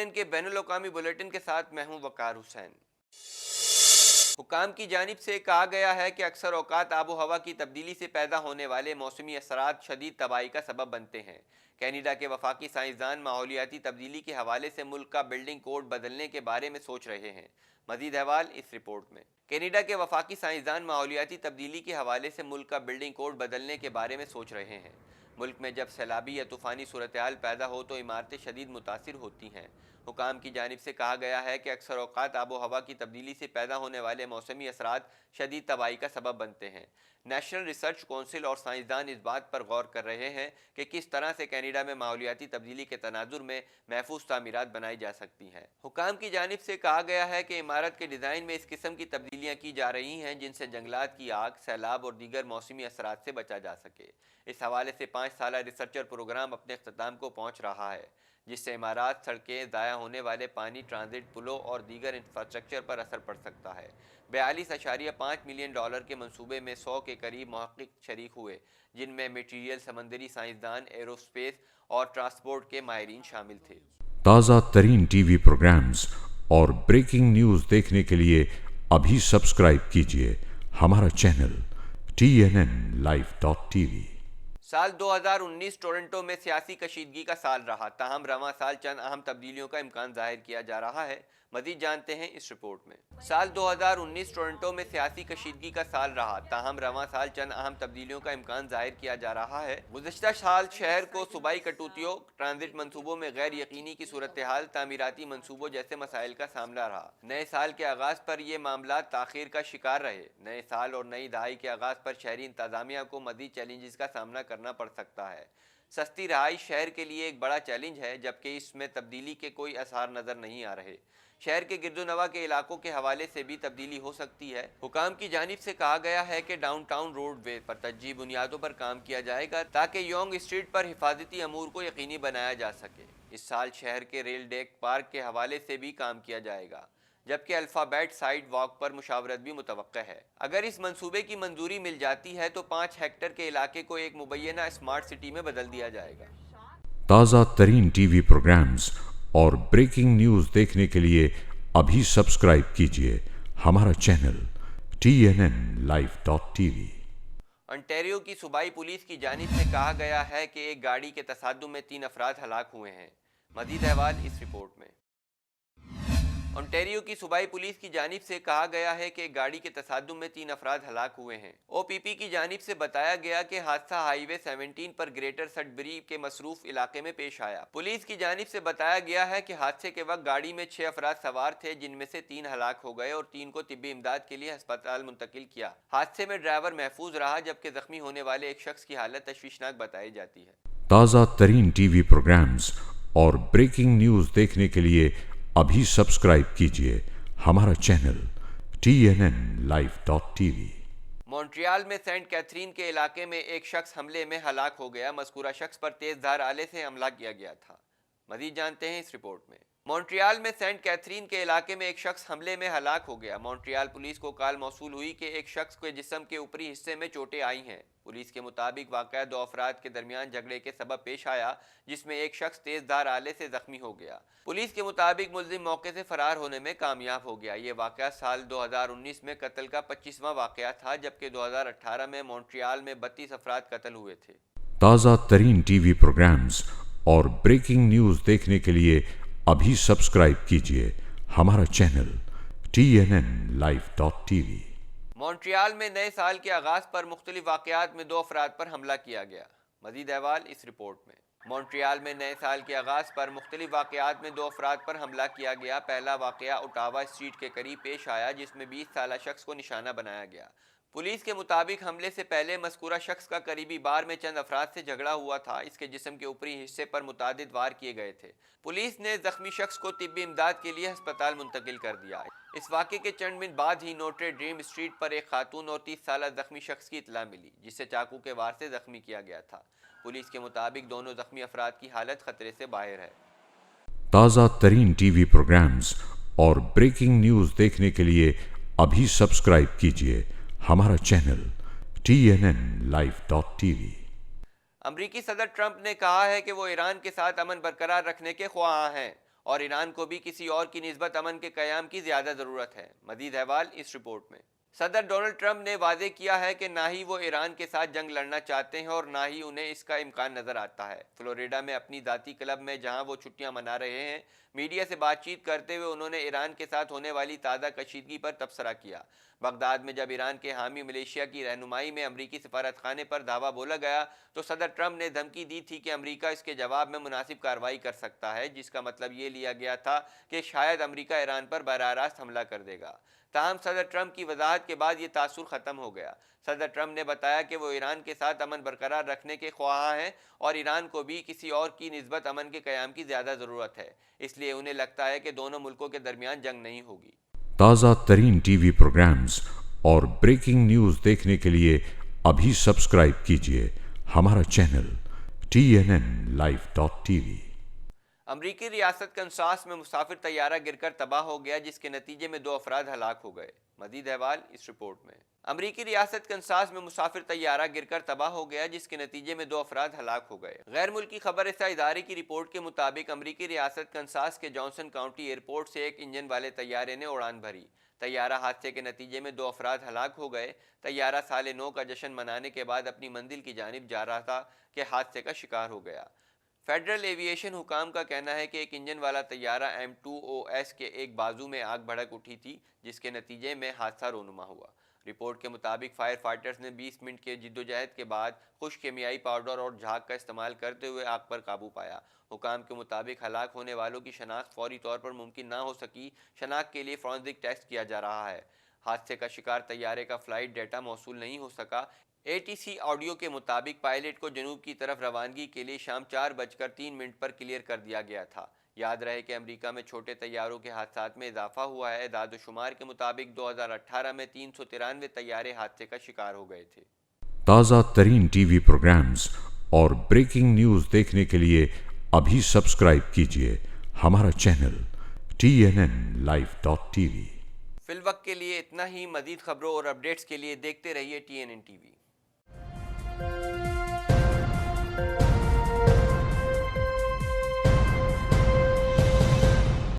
CNN کے بین الاقوامی bulletin کے ساتھ میں ہوں وقار حسین۔ حکام کی جانب سے کہا گیا ہے کہ اکثر اوقات آب و ہوا کی تبدیلی سے پیدا ہونے والے موسمی اثرات شدید تباہی کا سبب بنتے ہیں۔ کینیڈا کے وفاقی سائنسدان ماحولیاتی تبدیلی کے حوالے سے ملک کا بلڈنگ کوڈ بدلنے کے بارے میں سوچ رہے ہیں۔ مزید احوال اس رپورٹ میں۔ کینیڈا کے وفاقی سائنسدان ماحولیاتی تبدیلی کے حوالے سے ملک کا بلڈنگ کوڈ بدلنے کے بارے میں سوچ رہے ہیں۔ ملک میں جب سیلابی یا طوفانی صورتحال پیدا ہو تو عمارتیں شدید متاثر ہوتی ہیں۔ حکام کی جانب سے کہا گیا ہے کہ اکثر اوقات آب و ہوا کی تبدیلی سے پیدا ہونے والے موسمی اثرات شدید تباہی کا سبب بنتے ہیں۔ نیشنل ریسرچ کونسل اور سائنسدان اس بات پر غور کر رہے ہیں کہ کس طرح سے کینیڈا میں ماحولیاتی تبدیلی کے تناظر میں محفوظ تعمیرات بنائی جا سکتی ہیں۔ حکام کی جانب سے کہا گیا ہے کہ عمارت کے ڈیزائن میں اس قسم کی تبدیلیاں کی جا رہی ہیں جن سے جنگلات کی آگ، سیلاب اور دیگر موسمی اثرات سے بچا جا سکے۔ اس حوالے سے 5 سالہ ریسرچر پروگرام اپنے اختتام کو پہنچ رہا ہے، جس سے عمارات، سڑکیں، ضائع ہونے والے پانی، ٹرانزٹ پلوں اور دیگر انفراسٹرکچر پر اثر پڑ سکتا ہے۔ 42.5 ملین ڈالر کے منصوبے میں 100 کے قریب محقق شریک ہوئے، جن میں میٹیریل، سمندری سائنسدان، ایرو اسپیس اور ٹرانسپورٹ کے ماہرین شامل تھے۔ تازہ ترین ٹی وی پروگرامز اور بریکنگ نیوز دیکھنے کے لیے ابھی سبسکرائب کیجیے ہمارا چینل TNNLive.tv۔ سال 2019 ٹورنٹو میں سیاسی کشیدگی کا سال رہا، تاہم رواں سال چند اہم تبدیلیوں کا امکان ظاہر کیا جا رہا ہے۔ مزید جانتے ہیں اس رپورٹ میں۔ سال 2019 ٹورنٹو میں سیاسی کشیدگی کا سال رہا، تاہم رواں سال چند اہم تبدیلیوں کا امکان ظاہر کیا جا رہا ہے۔ گزشتہ سال شہر کو صوبائی کٹوتیوں، ٹرانزٹ منصوبوں میں غیر یقینی کی صورتحال، تعمیراتی منصوبوں جیسے مسائل کا سامنا رہا۔ نئے سال کے آغاز پر یہ معاملات تاخیر کا شکار رہے۔ نئے سال اور نئی دہائی کے آغاز پر شہری انتظامیہ کو مزید چیلنجز کا سامنا کرنا پڑ سکتا ہے۔ سستی رہائش شہر کے لیے ایک بڑا چیلنج ہے، جبکہ اس میں تبدیلی کے کوئی آثار نظر نہیں آ رہے۔ شہر کے گرد و نواح کے علاقوں کے حوالے سے بھی تبدیلی ہو سکتی ہے۔ حکام کی جانب سے کہا گیا ہے کہ ڈاؤن ٹاؤن روڈ وے پر ترجیحی بنیادوں پر کام کیا جائے گا تاکہ یونگ اسٹریٹ پر حفاظتی امور کو یقینی بنایا جا سکے۔ اس سال شہر کے ریل ڈیک پارک کے حوالے سے بھی کام کیا جائے گا، جبکہ الفابیٹ سائیڈ واک پر مشاورت بھی متوقع ہے۔ اگر اس منصوبے کی منظوری مل جاتی ہے تو 5 ہیکٹر کے علاقے کو ایک مبینہ اسمارٹ سٹی میں بدل دیا جائے گا۔ تازہ ترین ٹی وی پروگرامز اور بریکنگ نیوز دیکھنے کے لیے ابھی سبسکرائب کیجیے ہمارا چینل TNNLive.tv۔ انٹیریو کی صوبائی پولیس کی جانب سے کہا گیا ہے کہ ایک گاڑی کے تصادم میں 3 افراد ہلاک ہوئے ہیں۔ مزید احوال اس رپورٹ میں۔ انٹیریو کی صوبائی پولیس کی جانب سے کہا گیا ہے کہ ایک گاڑی کے تصادم میں 3 افراد ہلاک ہوئے ہیں۔ OPP کی جانب سے بتایا گیا کہ حادثہ ہائی وے 17 پر گریٹر سڈبری کے مصروف علاقے میں پیش آیا۔ پولیس کی جانب سے بتایا گیا ہے کہ حادثے کے وقت گاڑی میں 6 افراد سوار تھے، جن میں سے 3 ہلاک ہو گئے اور 3 کو طبی امداد کے لیے ہسپتال منتقل کیا۔ حادثے میں ڈرائیور محفوظ رہا، جبکہ زخمی ہونے والے ایک شخص کی حالت تشویشناک بتائی جاتی ہے۔ تازہ ترین ٹی وی پروگرامز اور بریکنگ نیوز دیکھنے کے لیے ابھی سبسکرائب کیجیے ہمارا چینل TNNLive.tv۔ مونٹریال میں سینٹ کیتھرین کے علاقے میں ایک شخص حملے میں ہلاک ہو گیا۔ مذکورہ شخص پر تیز دھار آلے سے حملہ کیا گیا تھا۔ مزید جانتے ہیں اس رپورٹ میں۔ مونٹریال میں سینٹ کیتھرین کے علاقے میں ایک شخص حملے میں ہلاک ہو گیا۔ مونٹریال پولیس کو کال موصول ہوئی کہ ایک شخص کے جسم کے اوپری حصے میں چوٹیں آئی ہیں۔ پولیس کے مطابق واقعہ 2 افراد کے درمیان جھگڑے کے سبب پیش آیا، جس میں ایک شخص تیز دھار آلے سے زخمی ہو گیا۔ پولیس کے مطابق ملزم موقع سے فرار ہونے میں کامیاب ہو گیا۔ یہ واقعہ سال 2019 میں قتل کا 25واں واقعہ تھا، جبکہ 2018 میں مونٹریال میں 32 افراد قتل ہوئے تھے۔ تازہ ترین ٹی وی پروگرامز اور بریکنگ نیوز دیکھنے کے لیے ابھی سبسکرائب کیجیے ہمارا چینل TNNLive.tv۔ مونٹریال میں نئے سال کے آغاز پر مختلف واقعات میں 2 افراد پر حملہ کیا گیا۔ مزید احوال اس رپورٹ میں۔ مونٹریال میں نئے سال کے آغاز پر مختلف واقعات میں 2 افراد پر حملہ کیا گیا۔ پہلا واقعہ اوٹاوا اسٹریٹ کے قریب پیش آیا، جس میں 20 سالہ شخص کو نشانہ بنایا گیا۔ پولیس کے مطابق حملے سے پہلے مذکورہ شخص کا قریبی بار میں چند افراد سے جھگڑا ہوا تھا۔ اس کے جسم کے اوپری حصے پر متعدد وار کیے گئے تھے۔ پولیس نے زخمی شخص کو طبی امداد کے لیے ہسپتال منتقل کر دیا۔ اس واقعے کے چند منٹ بعد ہی نوٹر ڈیم اسٹریٹ پر ایک خاتون اور 30 سالہ زخمی شخص کی اطلاع ملی، جسے چاقو کے وار سے زخمی کیا گیا تھا۔ پولیس کے مطابق دونوں زخمی افراد کی حالت خطرے سے باہر ہے۔ تازہ ترین ٹی وی پروگرامز اور بریکنگ نیوز دیکھنے کے لیے ابھی سبسکرائب کیجیے ہمارا چینل TNNLive.tv۔ امریکی صدر ٹرمپ نے کہا ہے کہ وہ ایران کے ساتھ امن برقرار رکھنے کے خواہاں ہیں۔ اور ایران کو بھی کسی اور کی نسبت امن کے قیام کی زیادہ ضرورت ہے۔ مزید احوال اس رپورٹ میں۔ صدر ڈونلڈ ٹرمپ نے واضح کیا ہے کہ نہ ہی وہ ایران کے ساتھ جنگ لڑنا چاہتے ہیں اور نہ ہی انہیں اس کا امکان نظر آتا ہے۔ فلوریڈا میں اپنی ذاتی کلب میں جہاں وہ چھٹیاں منا رہے ہیں، میڈیا سے بات چیت کرتے ہوئے انہوں نے ایران کے ساتھ ہونے والی تازہ کشیدگی پر تبصرہ کیا۔ بغداد میں جب ایران کے حامی ملیشیا کی رہنمائی میں امریکی سفارت خانے پر دھاوا بولا گیا تو صدر ٹرمپ نے دھمکی دی تھی کہ امریکہ اس کے جواب میں مناسب کارروائی کر سکتا ہے، جس کا مطلب یہ لیا گیا تھا کہ شاید امریکہ ایران پر براہ راست حملہ کر دے گا۔ تاہم صدر ٹرمپ کی وضاحت کے بعد یہ تاثر ختم ہو گیا۔ صدر ٹرمپ نے بتایا کہ وہ ایران کے ساتھ امن برقرار رکھنے کے خواہاں ہیں اور ایران کو بھی کسی اور کی نسبت امن کے قیام کی زیادہ ضرورت ہے، اس لیے انہیں لگتا ہے کہ دونوں ملکوں کے درمیان جنگ نہیں ہوگی۔ تازہ ترین ٹی وی پروگرامز اور بریکنگ نیوز دیکھنے کے لیے ابھی سبسکرائب کیجیے ہمارا چینل TNNLive.tv۔ امریکی ریاست کنساس میں مسافر طیارہ گر کر تباہ ہو گیا، جس کے نتیجے میں 2 افراد ہلاک ہو گئے۔ مزید احوال اس رپورٹ میں۔ امریکی ریاست کنساس میں مسافر طیارہ گر کر تباہ ہو گیا، جس کے نتیجے میں 2 افراد ہلاک ہو گئے۔ غیر ملکی خبر رساں ادارے کی رپورٹ کے مطابق امریکی ریاست کنساس کے جانسن کاؤنٹی ایئرپورٹ سے ایک انجن والے طیارے نے اڑان بھری۔ طیارہ حادثے کے نتیجے میں 2 افراد ہلاک ہو گئے۔ طیارہ سال نو کا جشن منانے کے بعد اپنی منزل کی جانب جا رہا تھا کہ حادثے کا شکار ہو گیا۔ فیڈرل ایوییشن حکام کا کہنا ہے کہ ایک انجن والا طیارہ M2OS کے ایک بازو میں آگ بھڑک اٹھی تھی، جس کے نتیجے میں حادثہ رونما ہوا۔ رپورٹ کے مطابق فائر فائٹرز نے 20 منٹ کے جدوجہد کے بعد خشک کیمیائی پاؤڈر اور جھاگ کا استعمال کرتے ہوئے آگ پر قابو پایا۔ حکام کے مطابق ہلاک ہونے والوں کی شناخت فوری طور پر ممکن نہ ہو سکی۔ شناخت کے لیے فورنزک ٹیسٹ کیا جا رہا ہے۔ حادثے کا شکار طیارے کا فلائٹ ڈیٹا موصول نہیں ہو سکا۔ ATC آڈیو کے مطابق پائلٹ کو جنوب کی طرف روانگی کے لیے شام 4:03 پر کلیئر کر دیا گیا تھا۔ یاد رہے کہ امریکہ میں چھوٹے طیاروں کے حادثات میں اضافہ ہوا ہے۔ اعداد و شمار کے مطابق 2018 میں 393 طیارے حادثے کا شکار ہو گئے تھے۔ تازہ ترین ٹی وی پروگرامز اور بریکنگ نیوز دیکھنے کے لیے ابھی سبسکرائب کیجیے ہمارا چینل TNNLive.tv۔ فی الوقت کے لیے اتنا ہی۔ مزید خبروں اور اپڈیٹس کے لیے دیکھتے رہیے TNN TV۔